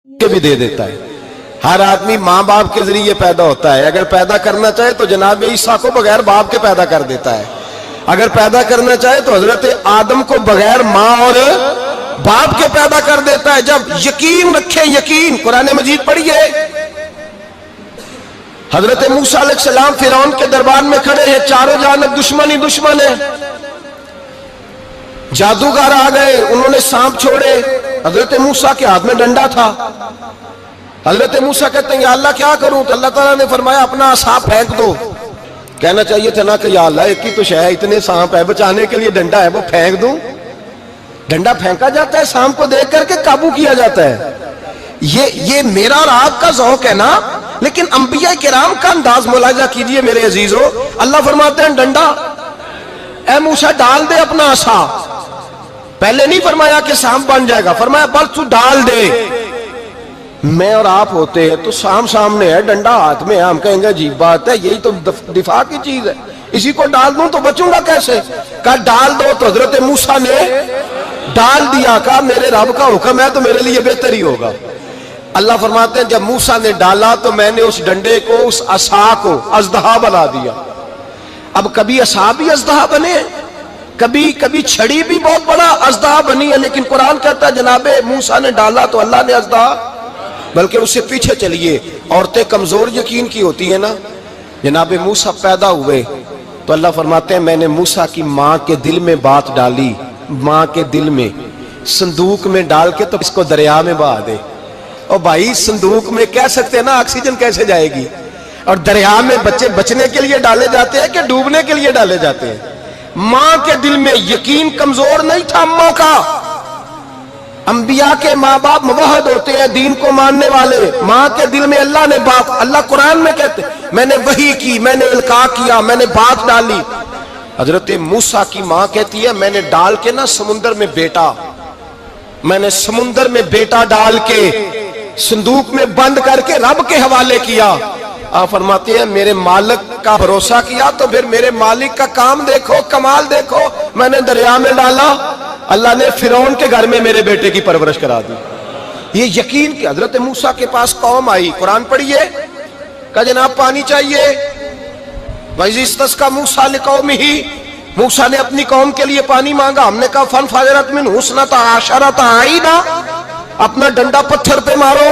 کے بھی دے دیتا ہے. ہر آدمی ماں باپ کے ذریعے پیدا ہوتا ہے. اگر پیدا کرنا چاہے تو جناب عیسیٰ کو بغیر باپ کے پیدا کر دیتا ہے. اگر پیدا کرنا چاہے تو حضرت آدم کو بغیر ماں اور باپ کے پیدا کر دیتا ہے. جب یقین رکھیں, یقین, قرآن مجید پڑھیے. حضرت موسیٰ علیہ السلام فرعون کے دربار میں کھڑے ہیں, چاروں جانب دشمن ہی دشمن ہے. جادوگر آ گئے, انہوں نے سانپ چھوڑے. حضرت موسیٰ کے ہاتھ میں ڈنڈا تھا. حضرت موسیٰ کہتے ہیں یا اللہ کیا کروں؟ تو اللہ تعالیٰ نے فرمایا اپنا عصا پھینک دو. کہنا چاہیے تھا نا کہ یا اللہ ایک ہی تو شے ہے, اتنے سانپ ہے, بچانے کے لیے ڈنڈا ہے وہ پھینک دوں. ڈنڈا پھینکا جاتا ہے, سانپ کو دیکھ کر کے قابو کیا جاتا ہے. یہ میرا اور آپ کا ذوق ہے نا, لیکن انبیاء کرام کا انداز ملاحظہ کیجئے میرے عزیزو. اللہ فرماتے ہیں ڈنڈا, اے موسیٰ ڈال دے اپنا عصا. پہلے نہیں فرمایا کہ سانپ بن جائے گا, فرمایا بس تو ڈال دے. میں اور آپ ہوتے ہیں تو سانپ سامنے ہے, ڈنڈا ہاتھ میں ہے, ہم کہیں گے عجیب بات ہے, یہی تو دفاع کی چیز ہے, اسی کو ڈال دوں تو بچوں گا کیسے؟ کہا ڈال دو. تو حضرت موسیٰ نے ڈال دیا. کہا میرے رب کا حکم ہے تو میرے لیے بہتر ہی ہوگا. اللہ فرماتے ہیں جب موسیٰ نے ڈالا تو میں نے اس ڈنڈے کو, اس عصا کو اژدہا بنا دیا. اب کبھی عصا بھی اژدہا بنے, کبھی چھڑی بھی بہت بڑا اژدہا بنی ہے, لیکن قرآن کہتا ہے جناب موسیٰ نے ڈالا تو اللہ نے اژدہا. بلکہ اس سے پیچھے چلیے, عورتیں کمزور یقین کی ہوتی ہیں نا. جناب موسیٰ پیدا ہوئے تو اللہ فرماتے ہیں میں نے موسیٰ کی ماں کے دل میں بات ڈالی, ماں کے دل میں صندوق میں ڈال کے تو اس کو دریا میں بہا دے. اور بھائی صندوق میں کہہ سکتے ہیں نا آکسیجن کیسے جائے گی, اور دریا میں بچے بچنے کے لیے ڈالے جاتے ہیں کہ ڈوبنے کے لیے ڈالے جاتے ہیں. ماں کے دل میں یقین کمزور نہیں تھا اماں کا. انبیاء کے ماں باپ موحد ہوتے ہیں, دین کو ماننے والے. ماں کے دل میں اللہ نے بات, اللہ قرآن میں کہتے میں نے وحی کی, میں نے القاء کیا, میں نے بات ڈالی. حضرت موسیٰ کی ماں کہتی ہے میں نے ڈال کے نا سمندر میں بیٹا, میں نے سمندر میں بیٹا ڈال کے صندوق میں بند کر کے رب کے حوالے کیا. آپ فرماتے ہیں میرے مالک کا بھروسہ کیا تو پھر میرے مالک کا کام دیکھو, کمال دیکھو. میں نے دریا میں ڈالا, اللہ نے فرعون کے گھر میں میرے بیٹے کی پرورش کرا دی. یہ یقین کہ حضرت موسیٰ کے پاس قوم آئی, قرآن پڑھیے. کہا جناب پانی چاہیے. وَإِذِ اسْتَسْقَىٰ مُوسَىٰ لِقَوْمِهِ, موسیٰ نے اپنی قوم کے لیے پانی مانگا. ہم نے کہا فَانْفَجَرَتْ مِنْهُ اثْنَتَا عَشَرَةَ عَيْنًا, اپنا ڈنڈا پتھر پہ مارو.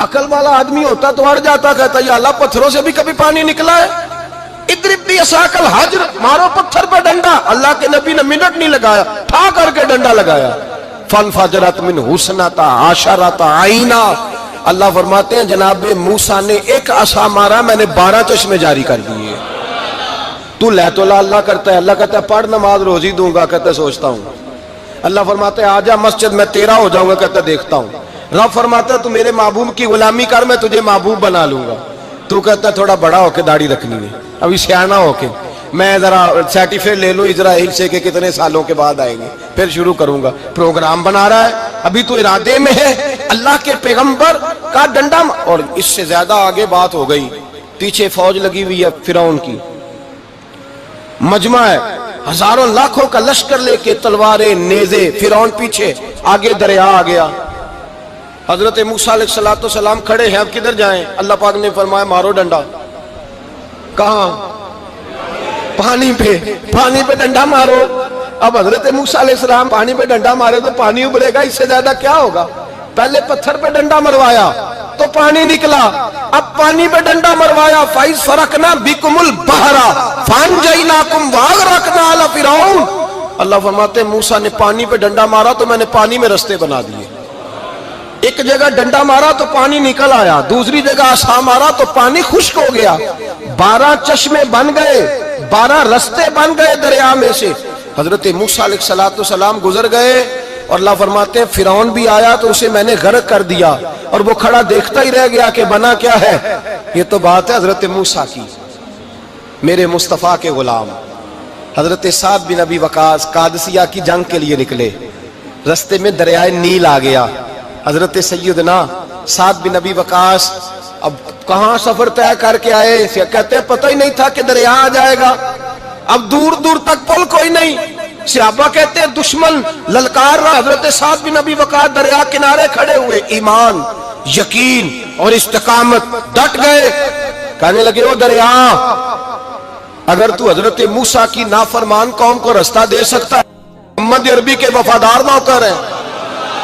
عقل والا آدمی ہوتا تو اڑ جاتا, کہتا یا اللہ پتھروں سے بھی کبھی پانی نکلا ہے؟ اضرب بعصاک الحجر, مارو پتھر پہ ڈنڈا. اللہ کے نبی نے منٹ نہیں لگایا, ٹھا کر کے ڈنڈا لگایا. فَانْفَجَرَتْ مِنْهُ اثْنَتَا عَشَرَةَ عَيْنًا. اللہ فرماتے ہیں جناب موسیٰ نے ایک عصا مارا, میں نے 12 چشمے جاری کر دیے. تو لے تو اللہ کرتا ہے, اللہ کہتا ہے پڑھ نماز روزی دوں گا, کہتا ہے سوچتا ہوں. اللہ فرماتا ہے آجا مسجد میں تیرا ہو جاؤں گا, کہتا ہے دیکھتا ہوں. رب فرماتا ہے تو میرے محبوب کی غلامی کر, میں تجھے محبوب بنا لوں گا. تو کہتا ہے تھوڑا بڑا ہو کے داڑھی رکھنی ہے, ابھی سیانا ہو کے میں ذرا سرٹیفکیٹ لے لوں اسرائیل سے کہ کتنے سالوں کے بعد آئیں گے, پھر شروع کروں گا. پروگرام بنا رہا ہے, ابھی تو ارادے میں ہے. اللہ کے پیغمبر کا ڈنڈا, اور اس سے زیادہ آگے بات ہو گئی. پیچھے فوج لگی ہوئی ہے فرعون کی, مجمع ہے, ہزاروں لاکھوں کا لشکر لے کے, تلواریں نیزے. فرعون پیچھے, آگے دریا آ گیا. حضرت موسیٰ علیہ السلام کھڑے ہیں, اب کدھر جائیں؟ اللہ پاک نے فرمایا مارو ڈنڈا. کہاں؟ پانی پہ ڈنڈا مارو. اب حضرت موسیٰ علیہ السلام پانی پہ ڈنڈا مارے تو پانی ابلے گا, اس سے زیادہ کیا ہوگا؟ پہلے پتھر پہ ڈنڈا مروایا تو پانی نکلا, اب پانی پہ ڈنڈا مروایا. فَإِذْ فَرَقْنَا بِكُمُ الْبَحْرَ فَأَنْجَيْنَاكُمْ وَأَغْرَقْنَا آلَ فِرْعَوْنَ. اللہ فرماتے ہیں موسیٰ نے پانی پہ ڈنڈا مارا تو میں نے پانی میں رستے بنا دیے. ایک جگہ ڈنڈا مارا تو پانی نکل آیا, دوسری جگہ عصا مارا تو پانی خشک ہو گیا. 12 چشمے بن گئے, 12 رستے بن گئے دریا میں سے. حضرت موسیٰ علیہ السلام گزر گئے, اور اللہ فرماتے ہیں فرعون بھی آیا تو اسے میں نے غرق کر دیا, اور وہ کھڑا دیکھتا ہی رہ گیا کہ بنا کیا ہے. یہ تو بات ہے حضرت موسیٰ کی, میرے مصطفیٰ کے غلام. حضرت سعد بن ابی وقاص قادسیہ کی جنگ کے لیے نکلے, رستے میں دریائے نیل آ گیا. حضرت سیدنا سعد بن ابی وقاص اب کہاں سفر طے کر کے آئے, کہتے ہیں پتہ ہی نہیں تھا کہ دریا آ جائے گا. اب دور دور تک پل کوئی نہیں, صحابہ کہتے ہیں دشمن للکار رہا. حضرت سعد بن ابی وقاص دریا کنارے کھڑے ہوئے, ایمان یقین اور استقامت، ڈٹ گئے. کہنے لگے او دریا، اگر تو حضرت موسیٰ کی نافرمان قوم کو رستہ دے سکتا ہے، محمد عربی کے وفادار نوکر ہیں،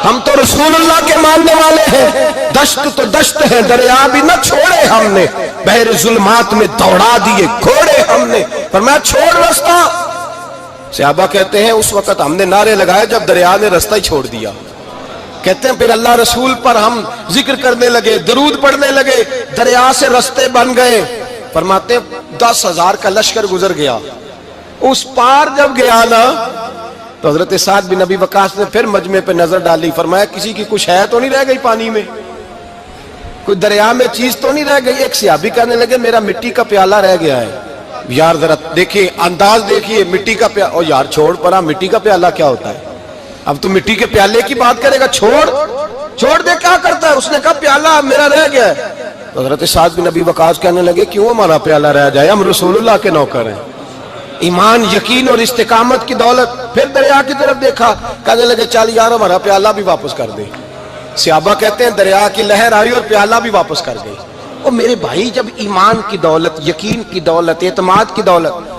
ہم تو رسول اللہ کے ماننے والے ہیں، دشت تو دشت ہے، دریا بھی نہ چھوڑے ہم نے، بحر ظلمات میں دوڑا دیے گھوڑے ہم نے. فرمایا چھوڑ رستہ. صحابہ کہتے ہیں اس وقت ہم نے نعرے لگائے جب دریا نے رستہ ہی چھوڑ دیا. کہتے ہیں پھر اللہ رسول پر ہم ذکر کرنے لگے، درود پڑھنے لگے، دریا سے رستے بن گئے. فرماتے ہیں 10,000 کا لشکر گزر گیا. اس پار جب گیا نا تو حضرت سعد بن ابی وقاص نے پھر مجمع پہ نظر ڈالی. فرمایا کسی کی کچھ ہے تو نہیں رہ گئی پانی میں، کوئی دریا میں چیز تو نہیں رہ گئی. ایک صحابی کہنے لگے میرا مٹی کا پیالہ رہ گیا ہے. یار ذرا دیکھیے انداز دیکھیے، مٹی کا پیالہ. او یار چھوڑ پرا، مٹی کا پیالہ کیا ہوتا ہے؟ اب تو مٹی کے پیالے کی بات کرے گا، چھوڑ دے، کیا کرتا ہے؟ اس نے کہا پیالہ میرا رہ گیا ہے. تو حضرت سعد بن ابی وقاص کہنے لگے کیوں ہمارا پیالہ رہ جائے، ہم رسول اللہ کے نوکر ہیں. ایمان، یقین اور استقامت کی دولت. پھر دریا کی طرف دیکھا، کہنے لگے چل یار ہمارا پیالہ بھی واپس کر دے. صحابہ کہتے ہیں دریا کی لہر آئی اور پیالہ بھی واپس کر گئی. اور میرے بھائی جب ایمان کی دولت، یقین کی دولت، اعتماد کی دولت،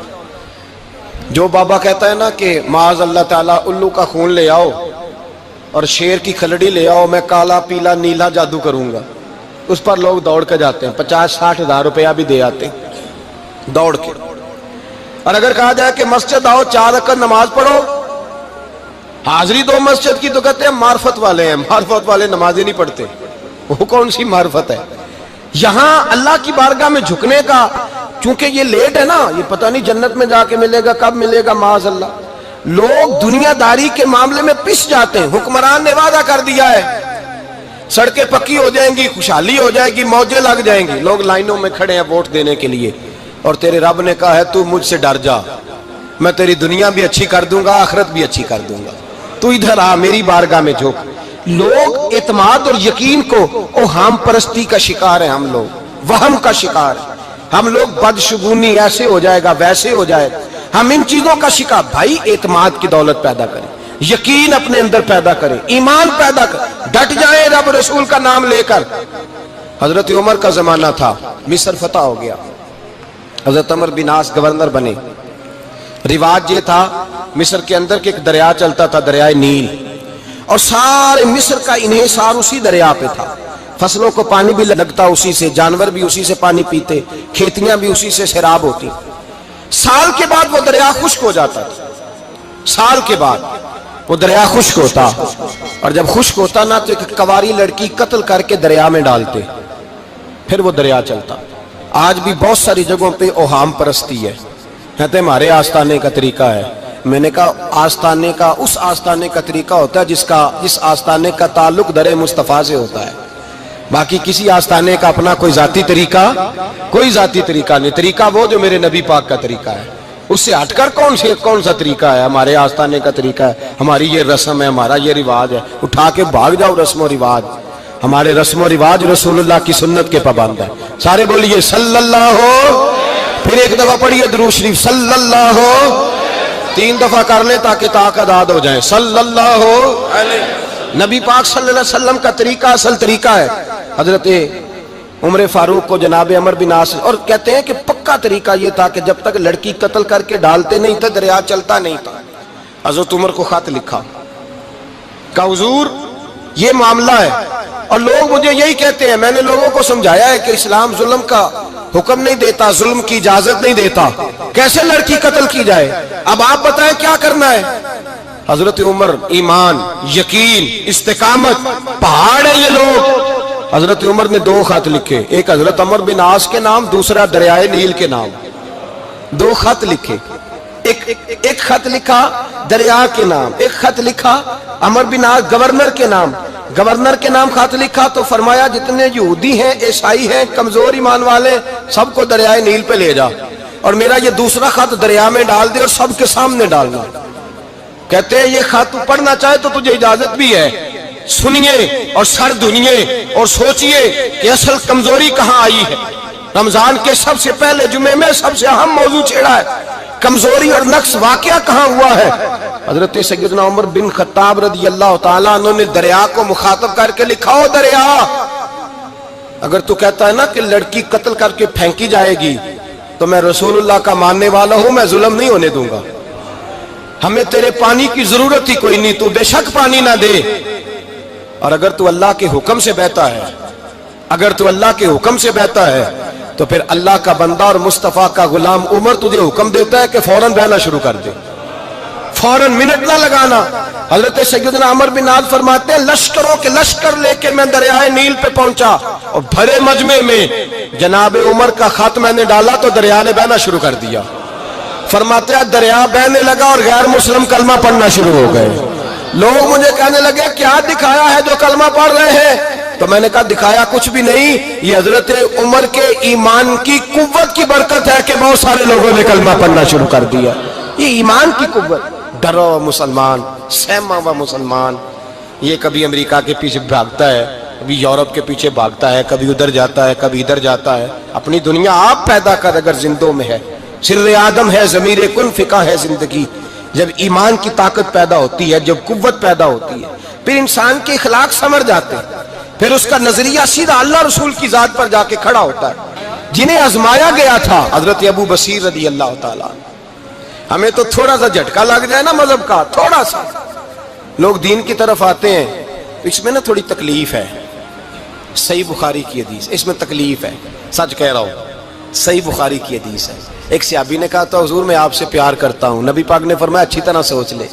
جو بابا کہتا ہے نا کہ معاذ اللہ تعالیٰ الو کا خون لے آؤ اور شیر کی کھلڑی لے آؤ، میں کالا پیلا نیلا جادو کروں گا، اس پر لوگ دوڑ کے جاتے ہیں، 50-60 ہزار روپیہ بھی دے آتے ہیں دوڑ کے. اور اگر کہا جائے کہ مسجد آؤ 4 رکعت نماز پڑھو، حاضری دو مسجد کی، تو کہتے ہیں معرفت والے ہیں. معرفت والے نمازیں نہیں پڑھتے، وہ کون سی معرفت ہے؟ یہاں اللہ کی بارگاہ میں جھکنے کا، چونکہ یہ لیٹ ہے نا، یہ پتہ نہیں جنت میں جا کے ملے گا، کب ملے گا، معاذ اللہ. لوگ دنیا داری کے معاملے میں پس جاتے ہیں. حکمران نے وعدہ کر دیا ہے سڑکیں پکی ہو جائیں گی، خوشحالی ہو جائے گی، موجیں لگ جائیں گی، لوگ لائنوں میں کھڑے ہیں ووٹ دینے کے لیے، اور تیرے رب نے کہا ہے تو مجھ سے ڈر جا، میں تیری دنیا بھی اچھی کر دوں گا، آخرت بھی اچھی کر دوں گا، تو ادھر آ میری بارگاہ میں جھک. لوگ اعتماد اور یقین کو اوہام پرستی کا شکار ہیں، ہم لوگ وہم کا شکار ہیں، ہم لوگ بدشگونی ایسے ہو جائے گا ویسے ہو جائے گا، ہم ان چیزوں کا شکار. بھائی اعتماد کی دولت پیدا کریں، یقین اپنے اندر پیدا کریں، ایمان پیدا کریں، ڈٹ جائیں رب رسول کا نام لے کر. حضرت عمر کا زمانہ تھا، مصر فتح ہو گیا، حضرت عمر بن عاص گورنر بنے. رواج یہ تھا مصر کے اندر کہ ایک دریا چلتا تھا، دریائے نیل، اور سارے مصر کا انحصار اسی دریا پہ تھا. فصلوں کو پانی بھی لگتا اسی سے، جانور بھی اسی سے پانی پیتے، کھیتیاں بھی اسی سے سیراب ہوتی. سال کے بعد وہ دریا خشک ہو جاتا تھا، سال کے بعد وہ دریا خشک ہوتا، اور جب خشک ہوتا نا تو ایک کواری لڑکی قتل کر کے دریا میں ڈالتے، پھر وہ دریا چلتا. آج بھی بہت ساری جگہوں پہ اوہام پرستی ہے، کہتے ہمارے آستانے کا طریقہ ہے. میں نے کہا آستانے کا اس آستانے کا طریقہ ہوتا ہے جس آستانے کا تعلق در مصطفیٰ سے ہوتا ہے. باقی کسی آستانے کا اپنا کوئی ذاتی طریقہ نہیں. طریقہ وہ جو میرے نبی پاک کا طریقہ ہے، اس سے ہٹ کر کون سا طریقہ ہے؟ ہمارے آستانے کا طریقہ ہے، ہماری یہ رسم ہے، ہمارا یہ رواج ہے. اٹھا کے بھاگ جاؤ رسم و رواج. ہمارے رسم و رواج رسول اللہ کی سنت کے پابند ہے. سارے بولیے صلی اللہ ہو. پھر ایک دفعہ پڑھیے درود شریف صلی اللہ ہو. 3 دفعہ کر لیں تاکہ طاقت عاد ہو جائے. صلی اللہ ہو. نبی پاک صلی اللہ علیہ وسلم کا طریقہ اصل طریقہ ہے. حضرت عمر فاروق کو جناب عمر بن عاص، اور کہتے ہیں کہ پکا طریقہ یہ تھا کہ جب تک لڑکی قتل کر کے ڈالتے نہیں تھے دریا چلتا نہیں تھا. حضرت عمر کو خط لکھا کہ حضور یہ معاملہ ہے، اور لوگ مجھے یہی کہتے ہیں. میں نے لوگوں کو سمجھایا ہے کہ اسلام ظلم کا حکم نہیں دیتا، ظلم کی اجازت نہیں دیتا، کیسے لڑکی قتل کی جائے؟ اب آپ بتائیں کیا کرنا ہے؟ حضرت عمر ایمان، یقین، استقامت، پہاڑ ہے یہ لوگ. حضرت عمر نے 2 خط لکھے، ایک حضرت عمر بن عاص کے نام، دوسرا دریائے نیل کے نام. 2 خط لکھے، ایک خط لکھا دریا کے نام، ایک خط لکھا عمر بن عاص گورنر کے نام. گورنر کے نام خط لکھا تو فرمایا جتنے یہودی ہیں، عیسائی ہیں، کمزور ایمان والے، سب کو دریائے نیل پہ لے جا، اور میرا یہ دوسرا خط دریا میں ڈال دے اور سب کے سامنے ڈالنا. کہتے ہیں یہ خط پڑھنا چاہے تو تجھے اجازت بھی ہے، سنیے اور سر دھنیے اور سوچئے کہ اصل کمزوری کہاں آئی ہے. رمضان کے سب سے پہلے جمعے میں سب سے اہم موضوع چھیڑا ہے، کمزوری اور نقص واقعہ کہاں ہوا ہے. حضرت سیدنا عمر بن خطاب رضی اللہ تعالیٰ عنہ نے دریا کو مخاطب کر کے لکھا، ہو دریا اگر تو کہتا ہے نا کہ لڑکی قتل کر کے پھینکی جائے گی تو میں رسول اللہ کا ماننے والا ہوں، میں ظلم نہیں ہونے دوں گا، ہمیں تیرے پانی کی ضرورت ہی کوئی نہیں، تو بے شک پانی نہ دے۔ اور اگر تو اللہ کے حکم سے بہتا ہے، اگر تو اللہ کے حکم سے بہتا ہے تو پھر اللہ کا بندہ اور مصطفیٰ کا غلام عمر تجھے حکم دیتا ہے کہ فوراً بہنا شروع کر دے، فوراً منٹ نہ لگانا۔ حضرت سیدنا عمر بن عاص فرماتے ہیں لشکروں کے لشکر لے کے میں دریائے نیل پہ پہنچا اور بھرے مجمع میں جناب عمر کا خط میں نے ڈالا تو دریا نے بہنا شروع کر دیا۔ فرماتے ہیں دریا بہنے لگا اور غیر مسلم کلمہ پڑھنا شروع ہو گئے۔ لوگ مجھے کہنے لگے کیا دکھایا ہے جو کلمہ پڑھ رہے ہیں؟ تو میں نے کہا دکھایا کچھ بھی نہیں، یہ حضرت عمر کے ایمان کی قوت کی برکت ہے کہ بہت سارے لوگوں نے کلمہ پڑھنا شروع کر دیا۔ یہ ایمان کی قوت، ڈرا ہوا مسلمان، سہما ہوا مسلمان، یہ کبھی امریکہ کے پیچھے بھاگتا ہے، کبھی یورپ کے پیچھے بھاگتا ہے، کبھی ادھر جاتا ہے، کبھی ادھر جاتا ہے۔ اپنی دنیا آپ پیدا کر اگر زندوں میں ہے، سر آدم ہے، ضمیر کن فقہ ہے زندگی۔ جب ایمان کی طاقت پیدا ہوتی ہے، جب قوت پیدا ہوتی ہے، پھر انسان کے اخلاق سمر جاتے ہیں، پھر اس کا نظریہ سیدھا اللہ رسول کی ذات پر جا کے کھڑا ہوتا ہے۔ جنہیں آزمایا گیا تھا حضرت ابو بصیر رضی اللہ تعالیٰ، ہمیں تو تھوڑا سا جھٹکا لگ جائے نا مذہب کا، تھوڑا سا لوگ دین کی طرف آتے ہیں، اس میں نا تھوڑی تکلیف ہے۔ صحیح بخاری کی حدیث، اس میں تکلیف ہے، سچ کہہ رہا ہوں، صحیح بخاری کی حدیث ہے۔ ایک صحابی نے کہا تھا حضور میں آپ سے پیار کرتا ہوں، نبی پاک نے فرمایا اچھی طرح سوچ لے۔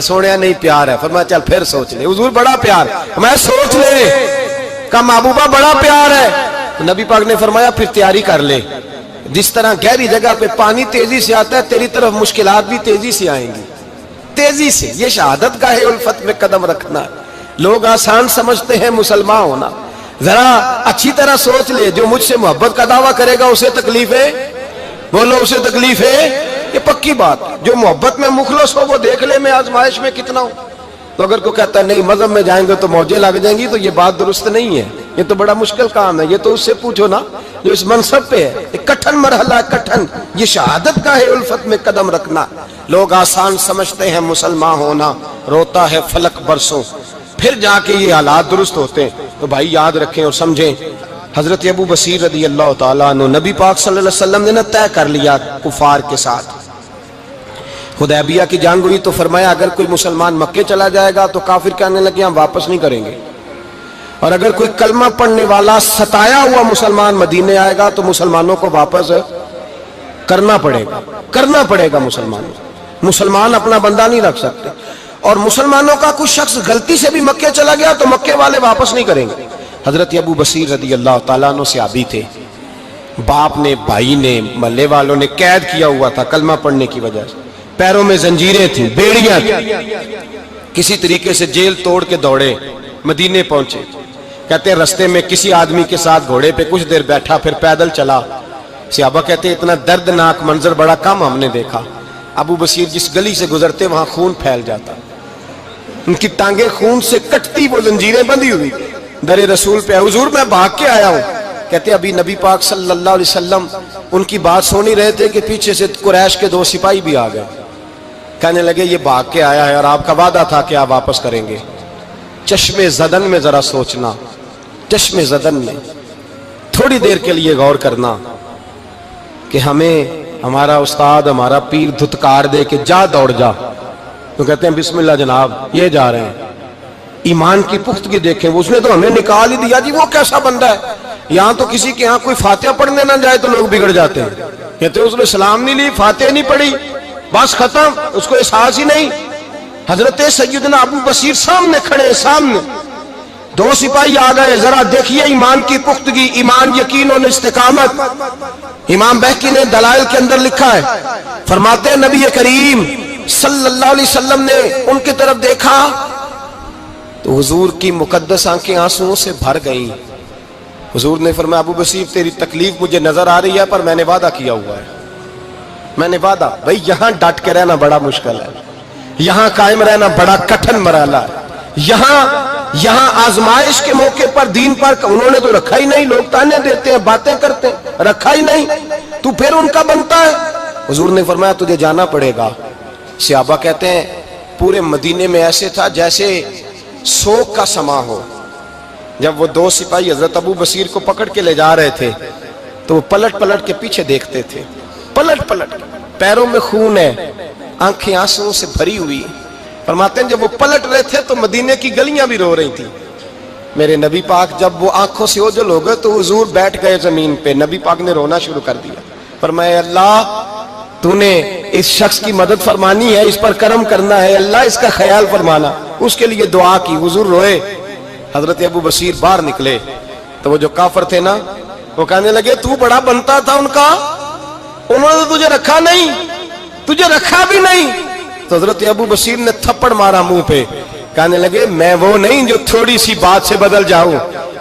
سونے نہیں پیار ہے، فرمایا چل پھر سوچ لے۔ حضور بڑا پیار، میں سوچ لے۔ کہا محبوبہ بڑا پیار ہے، نبی پاک نے فرمایا پھر تیاری کر لے، جس طرح گہری جگہ پہ پانی تیزی سے آتا ہے تیری طرف مشکلات بھی تیزی سے آئیں گی، تیزی سے۔ یہ شہادت گاہ الفت میں قدم رکھنا۔ لوگ آسان سمجھتے ہیں مسلمان ہونا، ذرا اچھی طرح سوچ لے، جو مجھ سے محبت کا دعویٰ کرے گا اسے تکلیف ہے، بولو اسے تکلیف ہے، یہ پکی بات۔ جو محبت میں مخلص ہو وہ دیکھ لے میں آزمائش میں کتنا ہوں۔ تو اگر کوئی کہتا ہے نہیں مذہب میں جائیں گے تو موجیں لگ جائیں گی، تو یہ بات درست نہیں ہے، یہ تو بڑا مشکل کام ہے۔ یہ تو اس سے پوچھو نا جو اس منصب پہ ہے، ایک کٹھن مرحلہ ہے، کٹھن۔ یہ شہادت کا ہے الفت میں قدم رکھنا۔ لوگ آسان سمجھتے ہیں مسلمان ہونا، روتا ہے فلک برسوں، پھر جا کے یہ حالات درست ہوتے ہیں۔ تو بھائی یاد رکھیں اور سمجھیں، حضرت ابو بصیر رضی اللہ تعالیٰ عنہ، نبی پاک صلی اللہ علیہ وسلم نے طے کر لیا کفار کے ساتھ، حدیبیہ کی جنگ ہوئی تو فرمایا اگر کوئی مسلمان مکے چلا جائے گا تو کافر کہنے لگے ہم واپس نہیں کریں گے، اور اگر کوئی کلمہ پڑھنے والا ستایا ہوا مسلمان مدینے آئے گا تو مسلمانوں کو واپس کرنا پڑے گا مسلمان اپنا بندہ نہیں رکھ سکتے۔ اور مسلمانوں کا کوئی شخص غلطی سے بھی مکے چلا گیا تو مکے والے واپس نہیں کریں گے۔ حضرت ابو بصیر رضی اللہ تعالیٰ عنہ صحابی تھے، باپ نے، بھائی نے، محلے والوں نے قید کیا ہوا تھا کلمہ پڑھنے کی وجہ سے، پیروں میں زنجیریں تھیں، بیڑیاں تھیں، کسی طریقے سے جیل توڑ کے دوڑے مدینے پہنچے۔ کہتے ہیں رستے میں کسی آدمی کے ساتھ گھوڑے پہ کچھ دیر بیٹھا پھر پیدل چلا۔ صحابہ کہتے ہیں اتنا دردناک منظر بڑا کم ہم نے دیکھا۔ ابو بصیر جس گلی سے گزرتے وہاں خون پھیل جاتا، ان کی ٹانگیں خون سے کٹتی، وہ زنجیریں بندھی ہوئی، در رسول پہ حضور میں بھاگ کے آیا ہوں۔ کہتے ابھی نبی پاک صلی اللہ علیہ وسلم ان کی بات سن ہی رہے تھے کہ پیچھے سے قریش کے 2 سپاہی بھی آ گئے، کہنے لگے یہ بھاگ کے آیا ہے اور آپ کا وعدہ تھا کہ آپ واپس کریں گے۔ چشم زدن میں ذرا سوچنا، چشم زدن میں تھوڑی دیر کے لیے غور کرنا کہ ہمیں ہمارا استاد، ہمارا پیر دھتکار دے کہ جا دوڑ جا، تو کہتے ہیں بسم اللہ جناب یہ جا رہے ہیں۔ ایمان کی پختگی دیکھیں، اس نے تو ہمیں نکال ہی دیا جی، وہ کیسا بندہ ہے۔ یہاں تو کسی کے یہاں کوئی فاتحہ پڑھنے نہ جائے تو لوگ بگڑ جاتے ہیں، کہتے ہیں اس نے سلام نہیں لی، فاتحہ نہیں پڑھی، بس ختم، اس کو احساس ہی نہیں۔ حضرت سیدنا ابو بصیر سامنے کھڑے، سامنے 2 سپاہی آ گئے، ذرا دیکھیے ایمان کی پختگی، ایمان، یقین اور استقامت۔ امام بہقی نے دلائل کے اندر لکھا ہے، فرماتے ہیں نبی کریم صلی اللہ علیہ وسلم نے ان کی طرف دیکھا تو حضور کی مقدس آنکھیں آنسوؤں سے بھر گئیں۔ حضور نے فرمایا ابو بصیر تیری تکلیف مجھے نظر آ رہی ہے پر میں نے وعدہ کیا ہوا ہے، میں نے وعدہ۔ بھائی یہاں ڈٹ کے رہنا بڑا مشکل ہے، یہاں قائم رہنا بڑا کٹھن مرحلہ ہے۔ یہاں آزمائش کے موقع پر دین پر انہوں نے تو رکھا ہی نہیں، لوگ تانے دیتے ہیں، باتیں کرتے ہیں، رکھا ہی نہیں، تو پھر ان کا بنتا ہے۔ حضور نے فرمایا تجھے جانا پڑے گا۔ صحابہ کہتے ہیں پورے مدینے میں ایسے تھا جیسے سوگ کا سما ہو، جب وہ دو سپاہی حضرت ابو بصیر کو پکڑ کے لے جا رہے تھے تو وہ پلٹ پلٹ کے پیچھے دیکھتے تھے، پلٹ پلٹ، پیروں میں خون ہے، آنکھیں آنسوں سے بھری ہوئی۔ فرماتے ہیں جب وہ پلٹ رہے تھے تو مدینے کی گلیاں بھی رو رہی تھیں۔ میرے نبی پاک جب وہ آنکھوں سے اوجھل ہو گئے تو حضور بیٹھ گئے زمین پہ، نبی پاک نے رونا شروع کر دیا۔ فرمایا اللہ تو نے اس شخص کی مدد فرمانی ہے، اس پر کرم کرنا ہے، اللہ اس کا خیال فرمانا، اس کے لیے دعا کی، حضور روئے۔ حضرت ابو بصیر باہر نکلے تو وہ جو کافر تھے نا وہ کہنے لگے تو بڑا بنتا تھا ان کا، انہوں نے تجھے رکھا نہیں، تجھے رکھا بھی نہیں۔ تو حضرت ابو بصیر نے تھپڑ مارا منہ پہ، کہنے لگے میں وہ نہیں جو تھوڑی سی بات سے بدل جاؤں،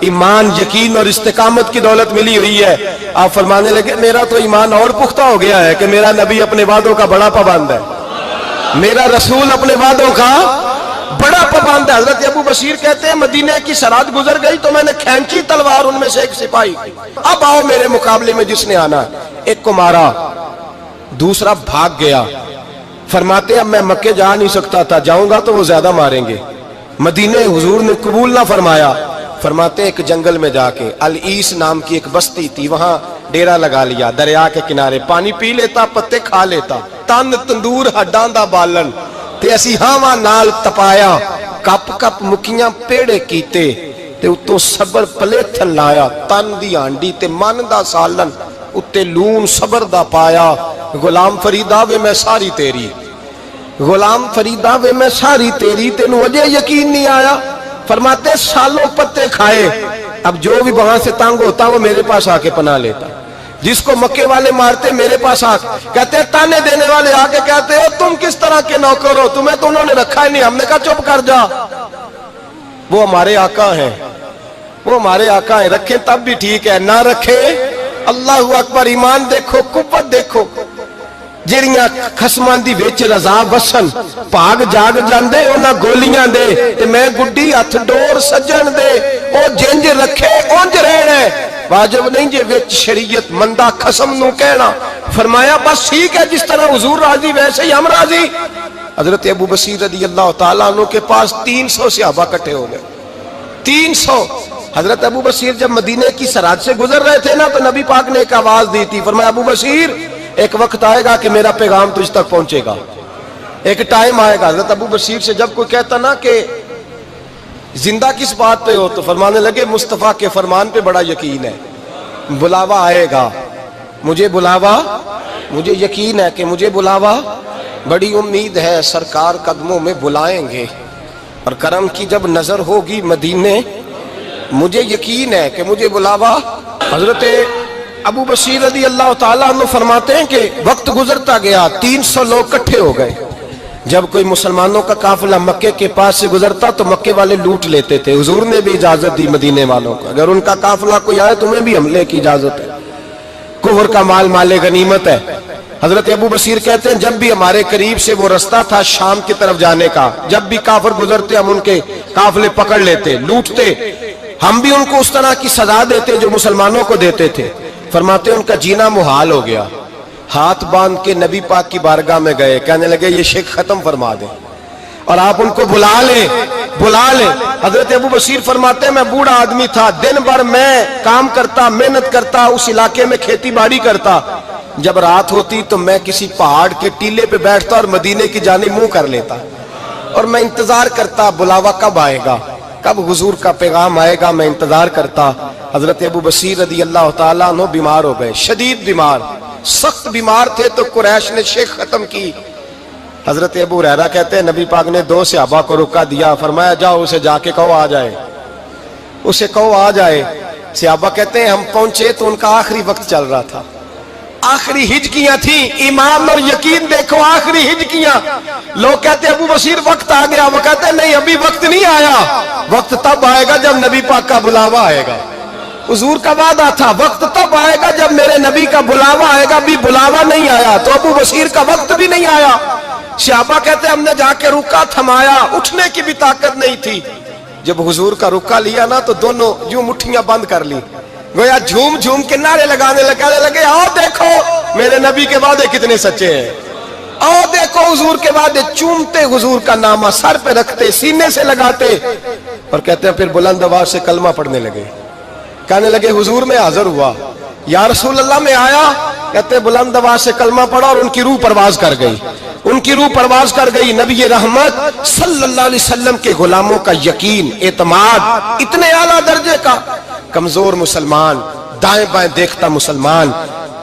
ایمان یقین اور استقامت کی دولت ملی ہوئی ہے۔ آپ فرمانے لگے میرا تو ایمان اور پختہ ہو گیا ہے کہ میرا نبی اپنے وعدوں کا بڑا پابند ہے، میرا رسول اپنے وعدوں کا بڑا پابند ہے۔ حضرت ابو بصیر کہتے ہیں مدینے کی سرحد گزر گئی تو میں نے کھینچی تلوار ان میں سے ایک سپاہی، اب آؤ میرے مقابلے میں جس نے آنا ہے۔ ایک کو مارا، دوسرا بھاگ گیا۔ فرماتے ہیں اب میں مکے جا نہیں سکتا تھا، جاؤں گا تو وہ زیادہ ماریں گے، مدینے حضور نے قبول نہ فرمایا۔ فرماتے ہیں ایک جنگل میں جا کے العیس نام کی ایک بستی تھی، وہاں ڈیرا لگا لیا، دریا کے کنارے، پانی پی لیتا، پتے کھا لیتا، تن تندور ہڈاں دا بالن تے اسی ہاواں نال تپایا، کپ کپ مکیاں پیڑے کیتے تے اتوں صبر پلیتھن لایا، تن دی ہانڈی تے من دا سالن اتے لون صبر دا پایا۔ غلام فریدا وے میں ساری تیری، غلام فریدا وے میں ساری تیری، تینوں وجہ یقین نہیں آیا۔ فرماتے سالوں پتے کھائے، اب جو بھی وہاں سے تنگ ہوتا وہ میرے پاس آ کے پناہ لیتا، جس کو مکے والے مارتے میرے پاس آ کے کہتے تانے دینے والے آ کے کہتے ہو تم کس طرح کے نوکر ہو، تمہیں تو انہوں نے رکھا ہی نہیں۔ ہم نے کہا چپ کر جا، وہ ہمارے آقا ہیں، وہ ہمارے آقا ہیں، رکھیں تب بھی ٹھیک ہے، نہ رکھیں اللہ اکبر۔ ایمان دیکھو، قوت دیکھو، جڑیاں خصمان دی وچ رضا وسن پاگ جاگ جاندے انہاں گولیاں دے تے میں گڈی ہتھ ڈور سجن دے، او جنج رکھے اونج رہنا ہے، واجب نہیں جے وچ شریعت مندہ قسم نو کہنا۔ فرمایا بس ٹھیک ہے، جس طرح حضور راضی ویسے ہی ہم راضی۔ حضرت ابو بصیر رضی اللہ تعالیٰ عنہ کے پاس 300 صحابہ کٹھے ہو گئے، 300۔ حضرت ابو بصیر جب مدینے کی سرحد سے گزر رہے تھے نا تو نبی پاک نے ایک آواز دی تھی، فرمایا ابو بصیر ایک وقت آئے گا کہ میرا پیغام تجھ تک پہنچے گا، ایک ٹائم آئے گا۔ حضرت ابو بصیر سے جب کوئی کہتا نا کہ زندہ کس بات پہ ہو تو فرمانے لگے مصطفیٰ کے فرمان پہ بڑا یقین ہے، بلاوا آئے گا، مجھے بلاوا، مجھے یقین ہے کہ مجھے بلاوا، بڑی امید ہے سرکار قدموں میں بلائیں گے، اور کرم کی جب نظر ہوگی مدینے، مجھے یقین ہے کہ مجھے بلاوا۔ حضرت ابو بصیر رضی اللہ تعالیٰ عنہ فرماتے ہیں کہ وقت گزرتا گیا، 300 لوگ کٹھے ہو گئے۔ جب کوئی مسلمانوں کا قافلہ مکے کے پاس سے گزرتا تو مکے والے لوٹ لیتے تھے، حضور نے بھی اجازت دی مدینے والوں کو، اگر ان کا قافلہ کوئی آئے تمہیں بھی حملے کی اجازت ہے، کفر کا مال مال غنیمت ہے۔ حضرت ابو بصیر کہتے ہیں جب بھی ہمارے قریب سے وہ رستہ تھا شام کی طرف جانے کا، جب بھی کافر گزرتے ہم ان کے قافلے پکڑ لیتے، لوٹتے، ہم بھی ان کو اس طرح کی سزا دیتے جو مسلمانوں کو دیتے تھے۔ فرماتے ان کا جینا محال ہو گیا، ہاتھ باندھ کے نبی پاک کی بارگاہ میں گئے، کہنے لگے یہ شرک ختم فرما دیں اور آپ ان کو بلا لیں، بلا لیں۔ حضرت ابو بصیر فرماتے ہیں میں بوڑھا آدمی تھا، دن بھر میں کام کرتا، محنت کرتا، اس علاقے میں کھیتی باڑی کرتا، جب رات ہوتی تو میں کسی پہاڑ کے ٹیلے پہ بیٹھتا اور مدینے کی جانب منہ کر لیتا اور میں انتظار کرتا بلاوا کب آئے گا، کب حضور کا پیغام آئے گا، میں انتظار کرتا۔ حضرت ابو بصیر رضی اللہ تعالیٰ عنہ بیمار ہو گئے، شدید بیمار، سخت بیمار تھے تو قریش نے شیخ ختم کی۔ حضرت ابو ہریرہ کہتے ہیں نبی پاک نے 2 صحابہ کو رکا دیا، فرمایا جاؤ اسے جا کے کہو آ جائے، اسے کہو آ جائے۔ صحابہ کہتے ہیں ہم پہنچے تو ان کا آخری وقت چل رہا تھا، آخری ہجکیاں تھیں، ایمان اور یقین دیکھو، آخری ہجکیاں۔ لوگ کہتے ہیں ابو بصیر وقت آ گیا، وہ کہتے ہیں نہیں ابھی وقت نہیں آیا، وقت تب آئے گا جب نبی پاک کا بلاوا آئے گا، حضور کا وعدہ تھا وقت تب آئے گا جب میرے نبی کا بلاوا آئے گا، ابھی بلاوا نہیں آیا تو ابو بصیر کا وقت بھی نہیں آیا۔ صحابہ کہتے ہیں ہم نے جا کے رکا، تھمایا، اٹھنے کی بھی طاقت نہیں تھی۔ جب حضور کا رکا لیا نا تو دونوں یوں مٹھیاں بند کر لی، گویا جھوم جھوم کے نعرے لگانے لگے آؤ دیکھو میرے نبی کے وعدے کتنے سچے ہیں، آؤ دیکھو حضور کے وعدے، چومتے حضور کا نامہ، سر پہ رکھتے، سینے سے لگاتے۔ اور کہتے ہیں پھر بلند آواز سے کلمہ پڑھنے لگے. کہنے لگے حضور میں حاضر ہوا، یا رسول اللہ میں آیا. کہتے ہیں بلند آواز سے کلمہ پڑھا اور ان کی روح پرواز کر گئی. ان کی روح پرواز کر گئی. نبی رحمت صلی اللہ علیہ وسلم کے غلاموں کا یقین، اعتماد اتنے اعلیٰ درجے کا. کمزور مسلمان، دائیں بائیں دیکھتا مسلمان،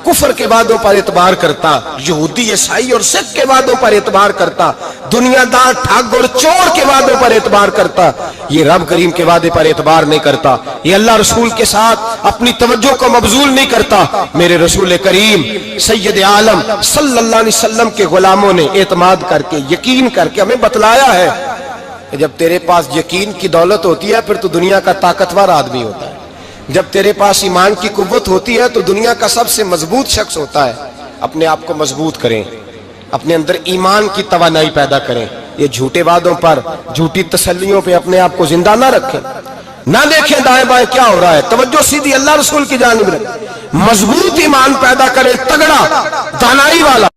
کفر کے وعدوں پر اعتبار کرتا، یہودی عیسائی اور سکھ کے وعدوں پر اعتبار کرتا، دنیا دار ٹھگ اور چور کے وعدوں پر اعتبار کرتا، یہ رب کریم کے وعدے پر اعتبار نہیں کرتا. یہ اللہ رسول کے ساتھ اپنی توجہ کو مبذول نہیں کرتا. میرے رسول کریم سید عالم صلی اللہ علیہ وسلم کے غلاموں نے اعتماد کر کے، یقین کر کے ہمیں بتلایا ہے کہ جب تیرے پاس یقین کی دولت ہوتی ہے پھر تو دنیا کا طاقتور آدمی ہوتا ہے. جب تیرے پاس ایمان کی قوت ہوتی ہے تو دنیا کا سب سے مضبوط شخص ہوتا ہے. اپنے آپ کو مضبوط کریں، اپنے اندر ایمان کی توانائی پیدا کریں. یہ جھوٹے وعدوں پر، جھوٹی تسلیوں پہ اپنے آپ کو زندہ نہ رکھیں. نہ دیکھیں دائیں بائیں کیا ہو رہا ہے، توجہ سیدھی اللہ رسول کی جانب رکھیں. مضبوط ایمان پیدا کریں، تگڑا، دانائی والا.